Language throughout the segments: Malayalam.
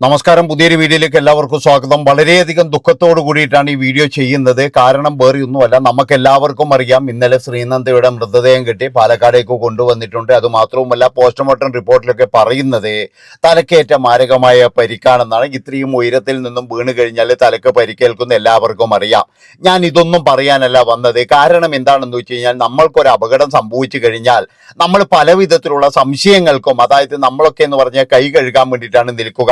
നമസ്കാരം. പുതിയൊരു വീഡിയോയിലേക്ക് എല്ലാവർക്കും സ്വാഗതം. വളരെയധികം ദുഃഖത്തോടു കൂടിയിട്ടാണ് ഈ വീഡിയോ ചെയ്യുന്നത്. കാരണം വേറെയൊന്നുമല്ല, നമുക്ക് എല്ലാവർക്കും അറിയാം, ഇന്നലെ ശ്രീനന്ദയുടെ മൃതദേഹം കിട്ടി പാലക്കാടേക്ക് കൊണ്ടുവന്നിട്ടുണ്ട്. അതുമാത്രവുമല്ല, പോസ്റ്റ്മോർട്ടം റിപ്പോർട്ടിലൊക്കെ പറയുന്നത് തലക്കേറ്റ മാരകമായ പരിക്കാണെന്നാണ്. ഇത്രയും ഉയരത്തിൽ നിന്നും വീണ് കഴിഞ്ഞാൽ തലക്ക് പരിക്കേൽക്കുന്ന എല്ലാവർക്കും അറിയാം. ഞാൻ ഇതൊന്നും പറയാനല്ല വന്നത്. കാരണം എന്താണെന്ന് വെച്ച് കഴിഞ്ഞാൽ, നമ്മൾക്കൊരു അപകടം സംഭവിച്ചു കഴിഞ്ഞാൽ നമ്മൾ പല വിധത്തിലുള്ള സംശയങ്ങൾക്കും, അതായത് നമ്മളൊക്കെ എന്ന് പറഞ്ഞാൽ കൈ കഴുകാൻ വേണ്ടിയിട്ടാണ് നിൽക്കുക.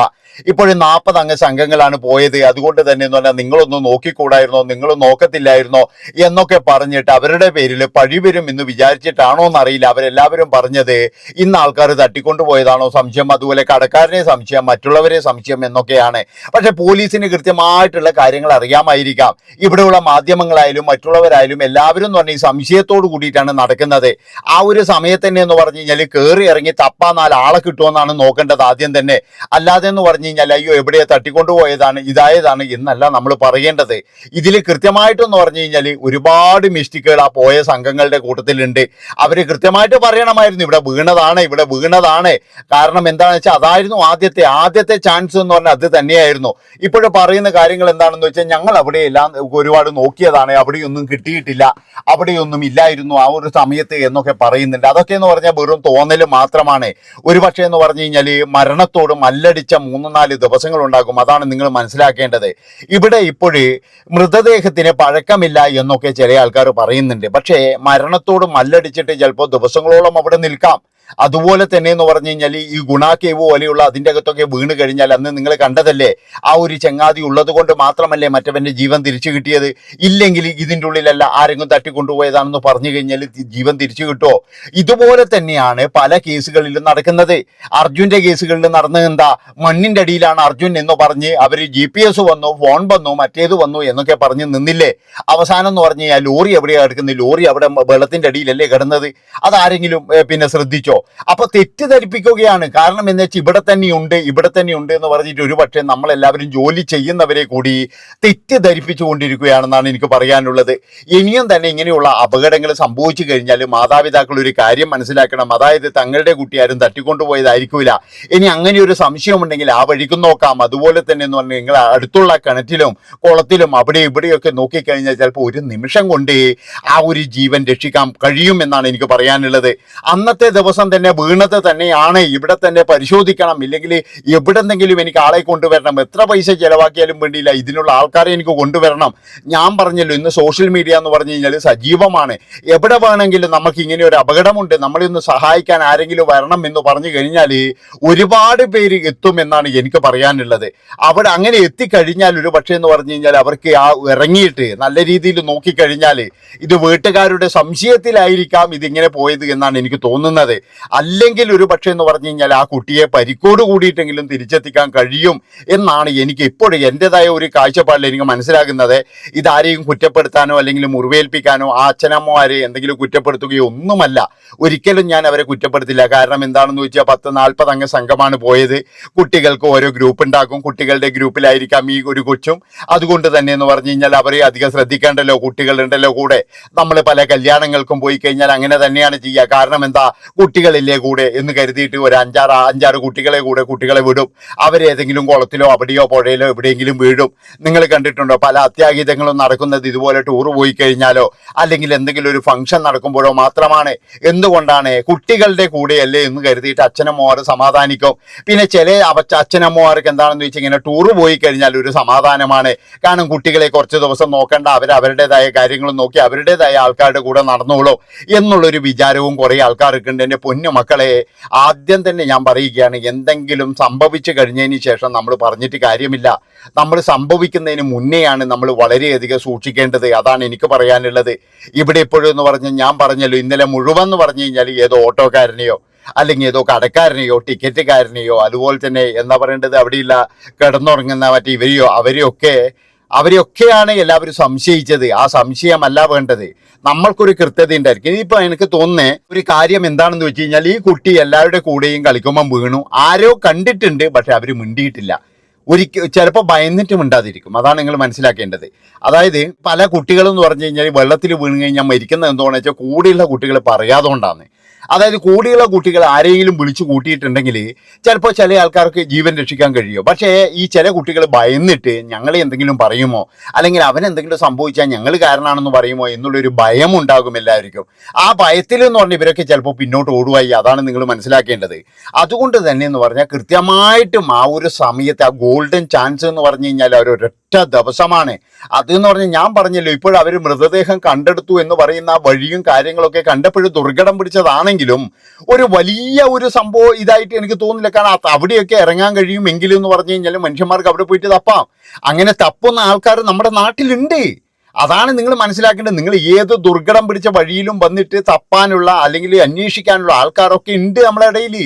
ഇപ്പോഴും 40 അംഗ സംഘങ്ങളാണ് പോയത്. അതുകൊണ്ട് തന്നെ എന്ന് പറഞ്ഞാൽ നിങ്ങളൊന്നും നോക്കിക്കൂടായിരുന്നോ, നിങ്ങൾ നോക്കത്തില്ലായിരുന്നോ എന്നൊക്കെ പറഞ്ഞിട്ട് അവരുടെ പേരിൽ പഴി വരും എന്ന് വിചാരിച്ചിട്ടാണോ എന്നറിയില്ല. അവരെല്ലാവരും പറഞ്ഞത് ഇന്ന് ആൾക്കാർ തട്ടിക്കൊണ്ടുപോയതാണോ സംശയം, അതുപോലെ കടക്കാരനെ സംശയം, മറ്റുള്ളവരെ സംശയം എന്നൊക്കെയാണ്. പക്ഷെ പോലീസിന് കൃത്യമായിട്ടുള്ള കാര്യങ്ങൾ അറിയാമായിരിക്കാം. ഇവിടെയുള്ള മാധ്യമങ്ങളായാലും മറ്റുള്ളവരായാലും എല്ലാവരും എന്ന് പറഞ്ഞാൽ ഈ സംശയത്തോട് കൂടിയിട്ടാണ് നടക്കുന്നത്. ആ ഒരു സമയത്ത് തന്നെ എന്ന് പറഞ്ഞു കഴിഞ്ഞാൽ കയറി ഇറങ്ങി തപ്പാ 4 ആളെ കിട്ടുമെന്നാണ് നോക്കേണ്ടത് ആദ്യം തന്നെ. അല്ലാതെ എന്ന് പറഞ്ഞു കഴിഞ്ഞാൽ അയ്യോ എവിടെയാ തട്ടിക്കൊണ്ടുപോയതാണ് ഇതായതാണ് എന്നല്ല നമ്മൾ പറയേണ്ടത്. ഇതിൽ കൃത്യമായിട്ടെന്ന് പറഞ്ഞു കഴിഞ്ഞാൽ ഒരുപാട് മിസ്റ്റേക്കുകൾ ആ പോയ സംഘങ്ങളുടെ കൂട്ടത്തിലുണ്ട്. അവർ കൃത്യമായിട്ട് പറയണമായിരുന്നു ഇവിടെ വീണതാണ്. കാരണം എന്താണെന്ന് വെച്ചാൽ അതായിരുന്നു ആദ്യത്തെ ചാൻസ് എന്ന് പറഞ്ഞാൽ അത് തന്നെയായിരുന്നു. ഇപ്പോഴും പറയുന്ന കാര്യങ്ങൾ എന്താണെന്ന് വെച്ചാൽ ഞങ്ങൾ അവിടെയെല്ലാം ഒരുപാട് നോക്കിയതാണ്, അവിടെയൊന്നും കിട്ടിയിട്ടില്ല, അവിടെയൊന്നും ഇല്ലായിരുന്നു ആ ഒരു സമയത്ത് എന്നൊക്കെ പറയുന്നുണ്ട്. അതൊക്കെ എന്ന് പറഞ്ഞാൽ വെറും തോന്നൽ മാത്രമാണ്. ഒരുപക്ഷെ എന്ന് പറഞ്ഞു കഴിഞ്ഞാൽ മരണത്തോട് മല്ലടിച്ച 3-4 ദിവസങ്ങൾ ഉണ്ടാകും. അതാണ് നിങ്ങൾ മനസ്സിലാക്കേണ്ടത്. ഇവിടെ ഇപ്പോഴ് മൃതദേഹത്തിന് പഴക്കമില്ല എന്നൊക്കെ ചില ആൾക്കാർ പറയുന്നുണ്ട്. പക്ഷേ മരണത്തോട് മല്ലടിച്ചിട്ട് ചിലപ്പോൾ ദിവസങ്ങളോളം അവിടെ നിൽക്കാം. അതുപോലെ തന്നെ എന്ന് പറഞ്ഞു കഴിഞ്ഞാൽ ഈ ഗുണാക്കേവ് പോലെയുള്ള അതിൻ്റെ അകത്തൊക്കെ വീണ് കഴിഞ്ഞാൽ അന്ന് നിങ്ങൾ കണ്ടതല്ലേ, ആ ഒരു ചങ്ങാതി ഉള്ളത് കൊണ്ട് മാത്രമല്ലേ മറ്റവൻ്റെ ജീവൻ തിരിച്ചു കിട്ടിയത്. ഇല്ലെങ്കിൽ ഇതിൻ്റെ ഉള്ളിലല്ല ആരെങ്കിലും തട്ടിക്കൊണ്ടുപോയതാണെന്ന് പറഞ്ഞു കഴിഞ്ഞാൽ ജീവൻ തിരിച്ചു കിട്ടുമോ? ഇതുപോലെ തന്നെയാണ് പല കേസുകളിലും നടക്കുന്നത്. അർജുൻ്റെ കേസുകളിൽ നടന്നത് എന്താ, മണ്ണിൻ്റെ അടിയിലാണ് അർജുൻ എന്ന് പറഞ്ഞ് അവർ GPS വന്നു, ഫോൺ വന്നു, മറ്റേത് വന്നു എന്നൊക്കെ പറഞ്ഞ് നിന്നില്ലേ. അവസാനം എന്ന് പറഞ്ഞു കഴിഞ്ഞാൽ ലോറി എവിടെയാണ് കിടക്കുന്നത്, ലോറി അവിടെ വെള്ളത്തിൻ്റെ അടിയിലല്ലേ കിടന്നത്. അതാരെങ്കിലും പിന്നെ ശ്രദ്ധിച്ചോ? അപ്പൊ തെറ്റിദ്ധരിപ്പിക്കുകയാണ്. കാരണം എന്ന് വെച്ചാൽ ഇവിടെ തന്നെയുണ്ട് എന്ന് പറഞ്ഞിട്ട് ഒരുപക്ഷെ നമ്മളെല്ലാവരും ജോലി ചെയ്യുന്നവരെ കൂടി തെറ്റിദ്ധരിപ്പിച്ചുകൊണ്ടിരിക്കുകയാണെന്നാണ് എനിക്ക് പറയാനുള്ളത്. ഇനിയും തന്നെ ഇങ്ങനെയുള്ള അപകടങ്ങൾ സംഭവിച്ചു കഴിഞ്ഞാൽ മാതാപിതാക്കൾ ഒരു കാര്യം മനസ്സിലാക്കണം. അതായത് തങ്ങളുടെ കുട്ടി ആരും തട്ടിക്കൊണ്ടുപോയതായിരിക്കില്ല. ഇനി അങ്ങനെ ഒരു സംശയമുണ്ടെങ്കിൽ ആ വഴിക്കും നോക്കാം. അതുപോലെ തന്നെ എന്ന് പറഞ്ഞാൽ നിങ്ങൾ അടുത്തുള്ള കിണറ്റിലും കുളത്തിലും അവിടെ ഇവിടെയൊക്കെ നോക്കിക്കഴിഞ്ഞാൽ ചിലപ്പോൾ ഒരു നിമിഷം കൊണ്ട് ആ ഒരു ജീവൻ രക്ഷിക്കാൻ കഴിയുമെന്നാണ് എനിക്ക് പറയാനുള്ളത്. അന്നത്തെ ദിവസം തന്നെ വീണത് തന്നെയാണ്, ഇവിടെ തന്നെ പരിശോധിക്കണം. ഇല്ലെങ്കിൽ എവിടെന്തെങ്കിലും എനിക്ക് ആളെ കൊണ്ടുവരണം, എത്ര പൈസ ചിലവാക്കിയാലും വേണ്ടിയില്ല, ഇതിനുള്ള ആൾക്കാരെ എനിക്ക് കൊണ്ടുവരണം. ഞാൻ പറഞ്ഞല്ലോ, ഇന്ന് സോഷ്യൽ മീഡിയ എന്ന് പറഞ്ഞു കഴിഞ്ഞാൽ സജീവമാണ്. എവിടെ വേണമെങ്കിലും നമുക്ക് ഇങ്ങനെ ഒരു അപകടമുണ്ട്, നമ്മളൊന്ന് സഹായിക്കാൻ ആരെങ്കിലും വരണം എന്ന് പറഞ്ഞു കഴിഞ്ഞാൽ ഒരുപാട് പേര് എത്തുമെന്നാണ് എനിക്ക് പറയാനുള്ളത്. അവിടെ അങ്ങനെ എത്തിക്കഴിഞ്ഞാൽ ഒരു പക്ഷേ എന്ന് പറഞ്ഞു കഴിഞ്ഞാൽ അവർക്ക് ആ ഇറങ്ങിയിട്ട് നല്ല രീതിയിൽ നോക്കിക്കഴിഞ്ഞാൽ ഇത് വീട്ടുകാരുടെ സംശയത്തിലായിരിക്കാം ഇതിങ്ങനെ പോയത് എന്നാണ് എനിക്ക് തോന്നുന്നത്. അല്ലെങ്കിൽ ഒരു പക്ഷേ എന്ന് പറഞ്ഞു കഴിഞ്ഞാൽ ആ കുട്ടിയെ പരിക്കോട് കൂടിയിട്ടെങ്കിലും തിരിച്ചെത്തിക്കാൻ കഴിയും എന്നാണ് എനിക്ക് ഇപ്പോഴും എൻ്റെതായ ഒരു കാഴ്ചപ്പാടിൽ എനിക്ക് മനസ്സിലാകുന്നത്. ഇതാരെയും കുറ്റപ്പെടുത്താനോ അല്ലെങ്കിൽ മുറിവേൽപ്പിക്കാനോ ആ അച്ഛനമ്മമാരെ എന്തെങ്കിലും കുറ്റപ്പെടുത്തുകയോ ഒന്നുമല്ല. ഒരിക്കലും ഞാൻ അവരെ കുറ്റപ്പെടുത്തില്ല. കാരണം എന്താണെന്ന് വെച്ചാൽ 10-40 അംഗ സംഘമാണ് പോയത്. കുട്ടികൾക്ക് ഓരോ ഗ്രൂപ്പ് ഉണ്ടാക്കും, കുട്ടികളുടെ ഗ്രൂപ്പിലായിരിക്കാം ഈ ഒരു കൊച്ചും. അതുകൊണ്ട് തന്നെ എന്ന് പറഞ്ഞു കഴിഞ്ഞാൽ അവരെ അധികം ശ്രദ്ധിക്കേണ്ടല്ലോ, കുട്ടികളുണ്ടല്ലോ കൂടെ. നമ്മൾ പല കല്യാണങ്ങൾക്കും പോയി കഴിഞ്ഞാൽ അങ്ങനെ തന്നെയാണ് ചെയ്യുക. കാരണം എന്താ, കുട്ടികളില്ലേ കൂടെ എന്ന് കരുതിയിട്ട് ഒരു 5-6 കുട്ടികളെ വിടും. അവരേതെങ്കിലും കുളത്തിലോ അവിടെയോ പുഴയിലോ എവിടെയെങ്കിലും വീഴും. നിങ്ങൾ കണ്ടിട്ടുണ്ടോ പല അത്യാഹിതങ്ങളും നടക്കുന്നത് ഇതുപോലെ ടൂർ പോയി കഴിഞ്ഞാലോ അല്ലെങ്കിൽ എന്തെങ്കിലും ഒരു ഫംഗ്ഷൻ നടക്കുമ്പോഴോ മാത്രമാണ്. എന്തുകൊണ്ടാണ്? കുട്ടികളുടെ കൂടെയല്ലേ എന്ന് കരുതിയിട്ട് അച്ഛനമ്മമാർ സമാധാനിക്കും. പിന്നെ ചില അച്ഛനമ്മമാർക്ക് എന്താണെന്ന് വെച്ചാൽ ഇങ്ങനെ ടൂർ പോയി കഴിഞ്ഞാൽ ഒരു സമാധാനമാണ്. കാരണം കുട്ടികളെ കുറച്ച് ദിവസം നോക്കേണ്ട, അവരുടേതായ കാര്യങ്ങളും നോക്കി അവരുടേതായ ആൾക്കാരുടെ കൂടെ നടന്നോളൂ എന്നുള്ളൊരു വിചാരവും കുറേ ആൾക്കാർക്ക് ഉണ്ട്. എൻ്റെ പൊന്നു മക്കളെ, ആദ്യം തന്നെ ഞാൻ പറയുകയാണ്, എന്തെങ്കിലും സംഭവിച്ചു കഴിഞ്ഞതിന് ശേഷം നമ്മൾ പറഞ്ഞിട്ട് കാര്യമില്ല. നമ്മൾ സംഭവിക്കുന്നതിന് മുന്നെയാണ് നമ്മൾ വളരെയധികം സൂക്ഷിക്കേണ്ടത്. അതാണ് എനിക്ക് പറയാനുള്ളത്. ഇവിടെ ഇപ്പോഴും എന്ന് പറഞ്ഞാൽ ഞാൻ പറഞ്ഞല്ലോ, ഇന്നലെ മുഴുവൻ എന്ന് പറഞ്ഞു കഴിഞ്ഞാൽ ഏതോ ഓട്ടോക്കാരനെയോ അല്ലെങ്കിൽ ഏതോ കടക്കാരനെയോ ടിക്കറ്റുകാരനെയോ അതുപോലെ തന്നെ എന്താ പറയേണ്ടത് അവിടെയുള്ള കിടന്നുറങ്ങുന്ന മറ്റേ അവരെയൊക്കെയാണ് എല്ലാവരും സംശയിച്ചത്. ആ സംശയമല്ല വേണ്ടത്. നമ്മൾക്കൊരു കൃത്യത ഉണ്ടായിരിക്കും. ഇനിയിപ്പോൾ എനിക്ക് തോന്നുന്നത് ഒരു കാര്യം എന്താണെന്ന് വെച്ച് കഴിഞ്ഞാൽ, ഈ കുട്ടി എല്ലാവരുടെ കൂടെയും കളിക്കുമ്പം വീണു, ആരോ കണ്ടിട്ടുണ്ട്, പക്ഷെ അവർ മിണ്ടിയിട്ടില്ല. ചിലപ്പോൾ ഭയന്നിട്ട് മിണ്ടാതിരിക്കും. അതാണ് നിങ്ങൾ മനസ്സിലാക്കേണ്ടത്. അതായത് പല കുട്ടികളെന്ന് പറഞ്ഞു കഴിഞ്ഞാൽ വെള്ളത്തിൽ വീണ് കഴിഞ്ഞാൽ മരിക്കുന്നത് എന്താണെന്ന് വെച്ചാൽ കൂടെയുള്ള കുട്ടികൾ പറയാതുകൊണ്ടാണ്. അതായത് കൂടിയുള്ള കുട്ടികൾ ആരെങ്കിലും വിളിച്ചു കൂട്ടിയിട്ടുണ്ടെങ്കിൽ ചിലപ്പോൾ ചില ആൾക്കാർക്ക് ജീവൻ രക്ഷിക്കാൻ കഴിയും. പക്ഷേ ഈ ചില കുട്ടികൾ ഭയന്നിട്ട് ഞങ്ങളെ എന്തെങ്കിലും പറയുമോ, അല്ലെങ്കിൽ അവൻ എന്തെങ്കിലും സംഭവിച്ചാൽ ഞങ്ങൾ കാരണമാണെന്ന് പറയുമോ എന്നുള്ളൊരു ഭയം ഉണ്ടാകും എല്ലാവർക്കും. ആ ഭയത്തിൽ എന്ന് പറഞ്ഞാൽ ഇവരൊക്കെ ചിലപ്പോൾ പിന്നോട്ട് ഓടുവായി. അതാണ് നിങ്ങൾ മനസ്സിലാക്കേണ്ടത്. അതുകൊണ്ട് തന്നെ എന്ന് പറഞ്ഞാൽ കൃത്യമായിട്ടും ആ ഒരു സമയത്ത് ആ ഗോൾഡൻ ചാൻസ് എന്ന് പറഞ്ഞു കഴിഞ്ഞാൽ ഒരൊറ്റ ദിവസമാണ്. അതെന്ന് പറഞ്ഞാൽ ഞാൻ പറഞ്ഞല്ലോ, ഇപ്പോഴും അവർ മൃതദേഹം കണ്ടെടുത്തു എന്ന് പറയുന്ന ആ വഴിയും കാര്യങ്ങളൊക്കെ കണ്ടപ്പോഴും ദുർഘടം പിടിച്ചതാണെങ്കിലും ഒരു വലിയ ഒരു സംഭവം ഇതായിട്ട് എനിക്ക് തോന്നുന്നില്ല. കാരണം അവിടെയൊക്കെ ഇറങ്ങാൻ കഴിയുമെങ്കിലും എന്ന് പറഞ്ഞു കഴിഞ്ഞാൽ മനുഷ്യന്മാർക്ക് അവിടെ പോയിട്ട് തപ്പാം. അങ്ങനെ തപ്പുന്ന ആൾക്കാർ നമ്മുടെ നാട്ടിലുണ്ട്. അതാണ് നിങ്ങൾ മനസ്സിലാക്കേണ്ടത്. നിങ്ങൾ ഏത് ദുർഘടം പിടിച്ച വഴിയിലും വന്നിട്ട് തപ്പാനുള്ള അല്ലെങ്കിൽ അന്വേഷിക്കാനുള്ള ആൾക്കാരൊക്കെ ഉണ്ട് നമ്മുടെ ഇടയിൽ.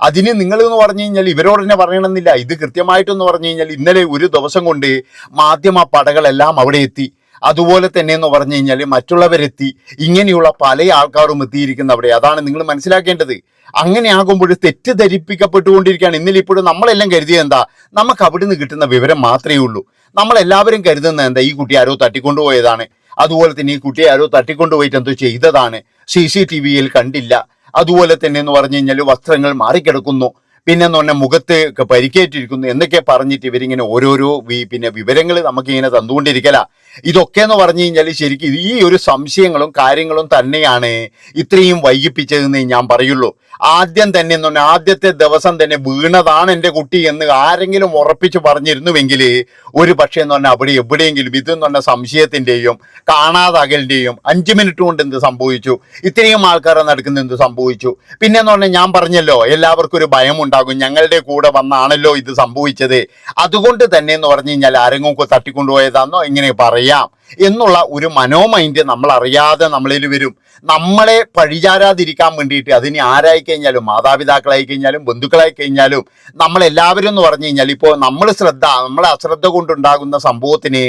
അതിന് നിങ്ങൾ എന്ന് പറഞ്ഞു കഴിഞ്ഞാൽ ഇവരോട് തന്നെ പറയണമെന്നില്ല. ഇത് കൃത്യമായിട്ടെന്ന് പറഞ്ഞു കഴിഞ്ഞാൽ ഇന്നലെ ഒരു ദിവസം കൊണ്ട് മാധ്യമ പടകളെല്ലാം അവിടെ എത്തി. അതുപോലെ തന്നെ എന്ന് പറഞ്ഞു കഴിഞ്ഞാൽ മറ്റുള്ളവരെത്തി. ഇങ്ങനെയുള്ള പല ആൾക്കാരും എത്തിയിരിക്കുന്ന അവിടെ. അതാണ് നിങ്ങൾ മനസ്സിലാക്കേണ്ടത്. അങ്ങനെ ആകുമ്പോൾ തെറ്റിദ്ധരിപ്പിക്കപ്പെട്ടുകൊണ്ടിരിക്കുകയാണ്. ഇന്നലെ ഇപ്പോഴും നമ്മളെല്ലാം കരുതിയത് എന്താ, നമുക്ക് അവിടെ നിന്ന് കിട്ടുന്ന വിവരം മാത്രമേ ഉള്ളൂ. നമ്മളെല്ലാവരും കരുതുന്നത് എന്താ, ഈ കുട്ടി ആരോ തട്ടിക്കൊണ്ടുപോയതാണ്, അതുപോലെ തന്നെ ഈ കുട്ടിയെ ആരോ തട്ടിക്കൊണ്ടുപോയിട്ട് എന്തോ ചെയ്തതാണ്, CCTV-യിൽ കണ്ടില്ല, അതുപോലെ തന്നെ എന്ന് പറഞ്ഞു കഴിഞ്ഞാൽ വസ്ത്രങ്ങൾ മാറിക്കിടക്കുന്നു, പിന്നെ എന്ന് പറഞ്ഞാൽ മുഖത്ത് പരിക്കേറ്റിരിക്കുന്നു എന്നൊക്കെ പറഞ്ഞിട്ട് ഇവരിങ്ങനെ ഓരോരോ വിവരങ്ങൾ നമുക്കിങ്ങനെ തന്നുകൊണ്ടിരിക്കല. ഇതൊക്കെ എന്ന് പറഞ്ഞു കഴിഞ്ഞാൽ ശരിക്കും ഈ ഒരു സംശയങ്ങളും കാര്യങ്ങളും തന്നെയാണ് ഇത്രയും വൈകിപ്പിച്ചതെന്ന് ഞാൻ പറയുള്ളൂ. ആദ്യം തന്നെ എന്ന് പറഞ്ഞാൽ ആദ്യത്തെ ദിവസം തന്നെ വീണതാണ് എൻ്റെ കുട്ടി എന്ന് ആരെങ്കിലും ഉറപ്പിച്ച് പറഞ്ഞിരുന്നുവെങ്കിൽ ഒരു പക്ഷേ എന്ന് പറഞ്ഞാൽ അവിടെ എവിടെയെങ്കിലും ഇതെന്ന് പറഞ്ഞ സംശയത്തിൻ്റെയും കാണാതാകലിൻ്റെയും 5 മിനിറ്റ് കൊണ്ട് എന്ത് സംഭവിച്ചു, ഇത്രയും ആൾക്കാരെ നടക്കുന്ന എന്ത് സംഭവിച്ചു, പിന്നെ എന്ന് പറഞ്ഞാൽ ഞാൻ പറഞ്ഞല്ലോ എല്ലാവർക്കും ഒരു ഭയം ഉണ്ടാകും, ഞങ്ങളുടെ കൂടെ വന്നാണല്ലോ ഇത് സംഭവിച്ചത്, അതുകൊണ്ട് തന്നെ എന്ന് പറഞ്ഞു കഴിഞ്ഞാൽ ആരെങ്കിലും തട്ടിക്കൊണ്ടുപോയതാണെന്നോ ഇങ്ങനെ പറയാം എന്നുള്ള ഒരു മനോമൈൻഡ് നമ്മൾ അറിയാതെ നമ്മളിൽ വരും. നമ്മളെ പഴിചാരാതിരിക്കാൻ വേണ്ടിയിട്ട് അതിന് ആരായി കഴിഞ്ഞാലും, മാതാപിതാക്കളായി കഴിഞ്ഞാലും ബന്ധുക്കളായി കഴിഞ്ഞാലും നമ്മളെല്ലാവരും എന്ന് പറഞ്ഞു കഴിഞ്ഞാൽ ഇപ്പോൾ നമ്മളെ അശ്രദ്ധ കൊണ്ടുണ്ടാകുന്ന സംഭവത്തിന്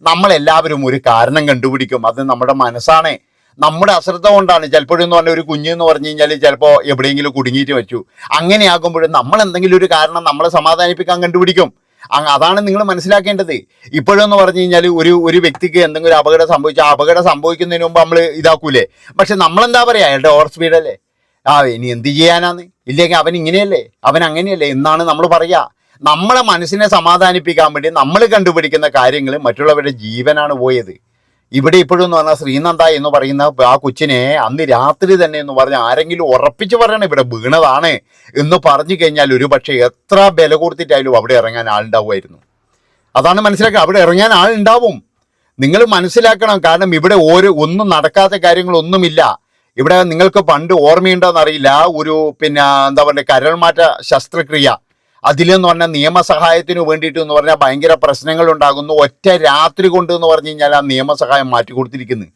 നമ്മളെല്ലാവരും ഒരു കാരണം കണ്ടുപിടിക്കും. അത് നമ്മുടെ മനസ്സാണ്. നമ്മുടെ അശ്രദ്ധ കൊണ്ടാണ്. ചിലപ്പോഴെന്ന് പറഞ്ഞാൽ ഒരു കുഞ്ഞെന്ന് പറഞ്ഞു കഴിഞ്ഞാൽ ചിലപ്പോൾ എവിടെയെങ്കിലും കുടുങ്ങിയിട്ട് വെച്ചു. അങ്ങനെയാകുമ്പോഴും നമ്മൾ എന്തെങ്കിലും ഒരു കാരണം നമ്മളെ സമാധാനിപ്പിക്കാൻ കണ്ടുപിടിക്കും. അതാണ് നിങ്ങൾ മനസ്സിലാക്കേണ്ടത്. ഇപ്പോഴെന്ന് പറഞ്ഞു കഴിഞ്ഞാൽ ഒരു വ്യക്തിക്ക് എന്തെങ്കിലും ഒരു അപകടം സംഭവിച്ചാൽ അപകടം സംഭവിക്കുന്നതിന് മുമ്പ് നമ്മൾ ഇതാക്കൂലേ. പക്ഷെ നമ്മളെന്താ പറയുക, അയാളുടെ ഓവർ സ്പീഡല്ലേ, ഇനി എന്ത് ചെയ്യാനാന്ന്, ഇല്ലെങ്കിൽ അവൻ ഇങ്ങനെയല്ലേ, അവൻ അങ്ങനെയല്ലേ എന്നാണ് നമ്മൾ പറയുക. നമ്മളെ മനസ്സിനെ സമാധാനിപ്പിക്കാൻ വേണ്ടി നമ്മൾ കണ്ടുപിടിക്കുന്ന കാര്യങ്ങൾ മറ്റുള്ളവരുടെ ജീവനാണ് പോയത്. ഇവിടെ ഇപ്പോഴും എന്ന് പറഞ്ഞാൽ ശ്രീനന്ദ എന്ന് പറയുന്ന ആ കൊച്ചിനെ അന്ന് രാത്രി തന്നെ എന്ന് പറഞ്ഞാൽ ആരെങ്കിലും ഉറപ്പിച്ച് പറയണം ഇവിടെ വീണതാണ് എന്ന് പറഞ്ഞു കഴിഞ്ഞാൽ ഒരു പക്ഷേ എത്ര വില കൊടുത്തിട്ടായാലും അവിടെ ഇറങ്ങാൻ ആളുണ്ടാവുമായിരുന്നു. അതാണ് മനസ്സിലാക്കുക. അവിടെ ഇറങ്ങാൻ ആളുണ്ടാവും. നിങ്ങൾ മനസ്സിലാക്കണം. കാരണം ഇവിടെ ഒന്നും നടക്കാത്ത കാര്യങ്ങളൊന്നുമില്ല. ഇവിടെ നിങ്ങൾക്ക് പണ്ട് ഓർമ്മയുണ്ടോയെന്നറിയില്ല, എന്താ പറയുക കരൾമാറ്റ ശസ്ത്രക്രിയ, അതിലെന്ന് പറഞ്ഞാൽ നിയമസഹായത്തിന് വേണ്ടിയിട്ട് എന്ന് പറഞ്ഞാൽ ഭയങ്കര പ്രശ്നങ്ങൾ ഉണ്ടാകുന്നു. ഒറ്റ രാത്രി കൊണ്ട് എന്ന് പറഞ്ഞു കഴിഞ്ഞാൽ ആ നിയമസഹായം മാറ്റിക്കൊടുത്തിരിക്കുന്നു.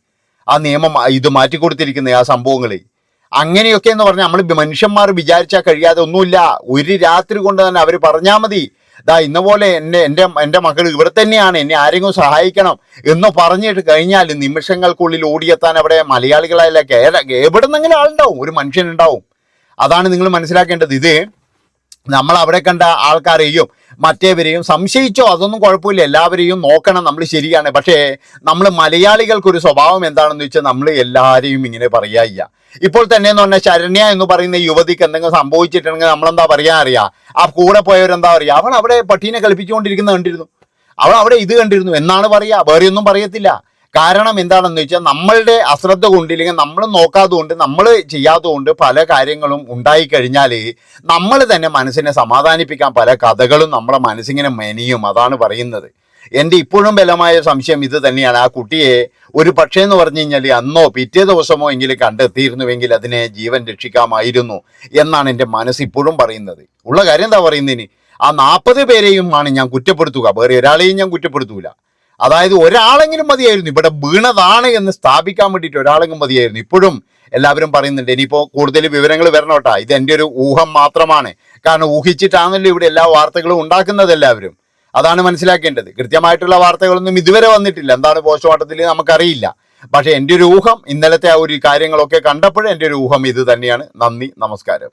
ആ നിയമം ഇത് മാറ്റിക്കൊടുത്തിരിക്കുന്നത് ആ സംഭവങ്ങൾ. അങ്ങനെയൊക്കെ എന്ന് പറഞ്ഞാൽ നമ്മൾ മനുഷ്യന്മാർ വിചാരിച്ചാൽ കഴിയാതെ ഒന്നുമില്ല. ഒരു രാത്രി കൊണ്ട് തന്നെ അവർ പറഞ്ഞാൽ മതി, ഇന്ന പോലെ എൻ്റെ മകൾ ഇവിടെ തന്നെയാണ്, എന്നെ ആരെങ്കിലും സഹായിക്കണം എന്ന് പറഞ്ഞിട്ട് കഴിഞ്ഞാൽ നിമിഷങ്ങൾക്കുള്ളിൽ ഓടിയെത്താൻ അവിടെ മലയാളികളായാലും എവിടെ നിന്നെങ്കിലും ആളുണ്ടാവും, ഒരു മനുഷ്യനുണ്ടാവും. അതാണ് നിങ്ങൾ മനസ്സിലാക്കേണ്ടത്. ഇത് നമ്മൾ അവിടെ കണ്ട ആൾക്കാരെയും മറ്റേവരെയും സംശയിച്ചോ അതൊന്നും കുഴപ്പമില്ല, എല്ലാവരെയും നോക്കണം നമ്മൾ, ശരിയാണ്. പക്ഷേ നമ്മൾ മലയാളികൾക്കൊരു സ്വഭാവം എന്താണെന്ന് വെച്ചാൽ നമ്മൾ എല്ലാവരെയും ഇങ്ങനെ പറയാ. ഇപ്പോൾ തന്നെ എന്ന് പറഞ്ഞാൽ ശരണ്യ എന്ന് പറയുന്ന യുവതിക്ക് എന്തെങ്കിലും സംഭവിച്ചിട്ടുണ്ടെങ്കിൽ നമ്മളെന്താ പറയാൻ അറിയാം, ആ കൂടെ പോയവരെന്താ പറയുക, അവൾ അവിടെ പട്ടീനെ കളിപ്പിച്ചുകൊണ്ടിരിക്കുന്നത് കണ്ടിരുന്നു, അവൾ അവിടെ ഇത് കണ്ടിരുന്നു എന്നാണ് പറയുക, വേറെ ഒന്നും പറയത്തില്ല. കാരണം എന്താണെന്ന് വെച്ചാൽ നമ്മളുടെ അശ്രദ്ധ കൊണ്ട്, ഇല്ലെങ്കിൽ നമ്മൾ നോക്കാത്തതുകൊണ്ട്, നമ്മൾ ചെയ്യാത്തതുകൊണ്ട് പല കാര്യങ്ങളും ഉണ്ടായിക്കഴിഞ്ഞാൽ നമ്മൾ തന്നെ മനസ്സിനെ സമാധാനിപ്പിക്കാൻ പല കഥകളും നമ്മളെ മനസ്സിങ്ങനെ മെനിയും. അതാണ് പറയുന്നത്. എൻ്റെ ഇപ്പോഴും ബലമായ സംശയം ഇത് തന്നെയാണ്. ആ കുട്ടിയെ ഒരു പക്ഷേ എന്ന് പറഞ്ഞു കഴിഞ്ഞാൽ അന്നോ പിറ്റേ ദിവസമോ എങ്കിലും കണ്ടെത്തിയിരുന്നുവെങ്കിൽ അതിനെ ജീവൻ രക്ഷിക്കാമായിരുന്നു എന്നാണ് എൻ്റെ മനസ്സ് ഇപ്പോഴും പറയുന്നത്. ഉള്ള കാര്യം എന്താ പറയുന്നതിന്, ആ 40 പേരെയും ആണ് ഞാൻ കുറ്റപ്പെടുത്തുക, വേറെ ഒരാളെയും ഞാൻ കുറ്റപ്പെടുത്തൂല. അതായത് ഒരാളെങ്കിലും മതിയായിരുന്നു, ഇവിടെ വീണതാണ് എന്ന് സ്ഥാപിക്കാൻ വേണ്ടിയിട്ട് ഒരാളെങ്കിലും മതിയായിരുന്നു. ഇപ്പോഴും എല്ലാവരും പറയുന്നുണ്ട്. ഇനിയിപ്പോൾ കൂടുതൽ വിവരങ്ങൾ വരണോട്ടാ, ഇത് എൻ്റെ ഒരു ഊഹം മാത്രമാണ്. കാരണം ഊഹിച്ചിട്ടാണല്ലോ ഇവിടെ എല്ലാ വാർത്തകളും ഉണ്ടാക്കുന്നത് എല്ലാവരും. അതാണ് മനസ്സിലാക്കേണ്ടത്. കൃത്യമായിട്ടുള്ള വാർത്തകളൊന്നും ഇതുവരെ വന്നിട്ടില്ല. എന്താണ് പോസ്റ്റ്മോർട്ടത്തിൽ നമുക്കറിയില്ല. പക്ഷേ എൻ്റെ ഒരു ഊഹം, ഇന്നലത്തെ ആ ഒരു കാര്യങ്ങളൊക്കെ കണ്ടപ്പോൾ എൻ്റെ ഒരു ഊഹം ഇത് തന്നെയാണ്. നന്ദി, നമസ്കാരം.